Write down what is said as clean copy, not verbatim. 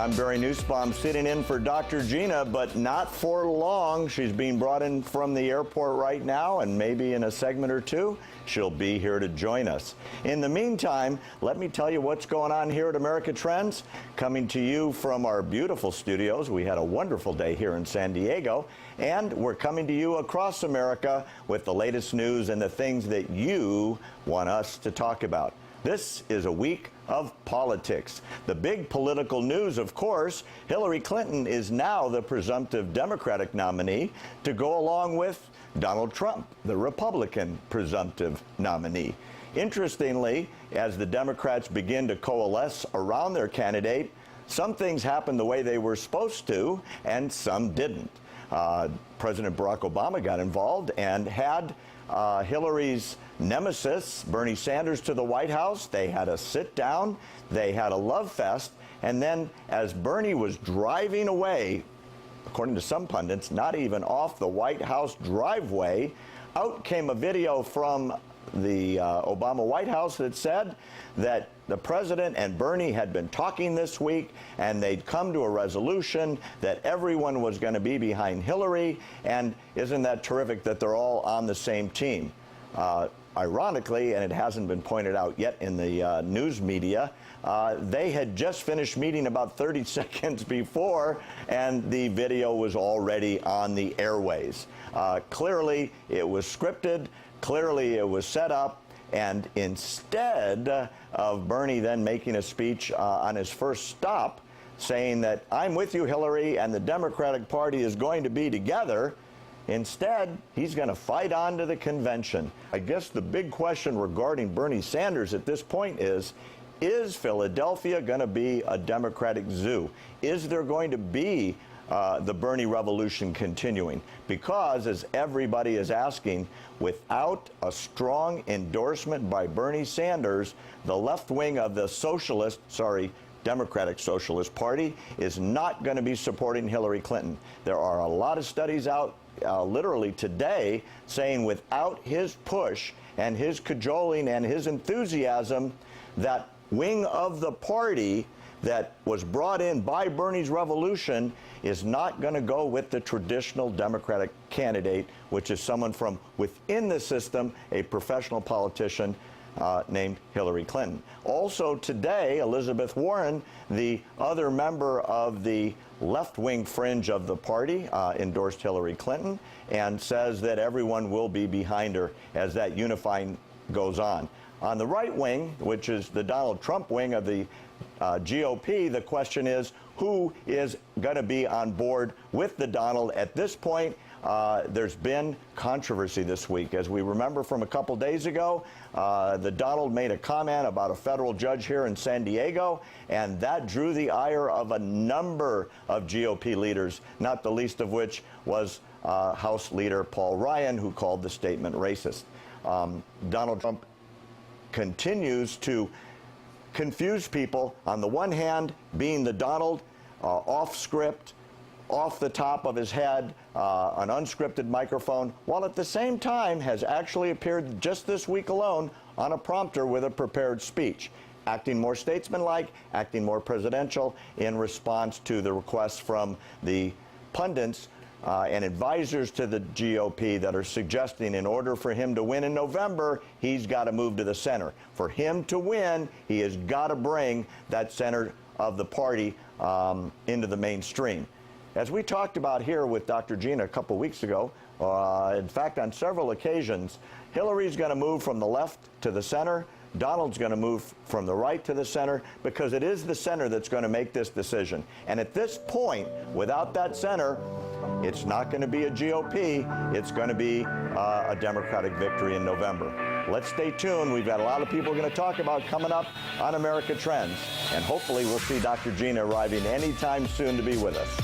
I'm Barry Nussbaum, sitting in for Dr. Gina, but not for long. She's being brought in from the airport right now, and maybe in a segment or two, she'll be here to join us. In the meantime, let me tell you what's going on here at America Trends. Coming to you from our beautiful studios. We had a wonderful day here in San Diego, and we're coming to you across America with the latest news and the things that you want us to talk about. This is a week of politics. The big political news, of course, Hillary Clinton is now the presumptive Democratic nominee to go along with Donald Trump, the Republican presumptive nominee. Interestingly, as the Democrats begin to coalesce around their candidate, some things happened the way they were supposed to, and some didn't. President Barack Obama got involved and had Hillary's nemesis, Bernie Sanders, to the White House. They had a sit down, they had a love fest, and then as Bernie was driving away, according to some pundits, not even off the White House driveway, out came a video from the Obama White House that said that the president and Bernie had been talking this week, and they'd come to a resolution that everyone was going to be behind Hillary. And isn't that terrific that they're all on the same team? Ironically, and it hasn't been pointed out yet in the news media, they had just finished meeting about 30 seconds before, and the video was already on the airways. Clearly, it was scripted. Clearly, it was set up. And instead of Bernie then making a speech on his first stop saying that I'm with you, Hillary, and the Democratic Party is going to be together, instead, he's going to fight on to the convention. I guess the big question regarding Bernie Sanders at this point is Philadelphia going to be a Democratic zoo? Is there going to be the Bernie revolution continuing? Because, as everybody is asking, without a strong endorsement by Bernie Sanders, the left wing of the Democratic Socialist Party is not going to be supporting Hillary Clinton. There are a lot of studies out literally today saying without his push and his cajoling and his enthusiasm, that wing of the party that was brought in by Bernie's revolution is not going to go with the traditional Democratic candidate, which is someone from within the system, a professional politician named Hillary Clinton. Also today, Elizabeth Warren, the other member of the left-wing fringe of the party, endorsed Hillary Clinton and says that everyone will be behind her as that unifying goes on. On the right wing, which is the Donald Trump wing of the GOP, the question is who is going to be on board with the Donald at this point. There's been controversy this week. As we remember from a couple days ago, the Donald made a comment about a federal judge here in San Diego, and that drew the ire of a number of GOP leaders, not the least of which was House Leader Paul Ryan, who called the statement racist. Donald Trump continues to confuse people. On the one hand, being the Donald, off script, off the top of his head, an unscripted microphone, while at the same time has actually appeared just this week alone on a prompter with a prepared speech, acting more statesmanlike, acting more presidential in response to the requests from the pundits and advisors to the GOP that are suggesting in order for him to win in November, he's got to move to the center. For him to win, he has got to bring that center of the party into the mainstream. As we talked about here with Dr. Gina a couple weeks ago, in fact, on several occasions, Hillary's going to move from the left to the center. Donald's going to move from the right to the center, because it is the center that's going to make this decision. And at this point, without that center, it's not going to be a GOP. It's going to be a Democratic victory in November. Let's stay tuned. We've got a lot of people we're going to talk about coming up on America Trends. And hopefully we'll see Dr. Gina arriving anytime soon to be with us.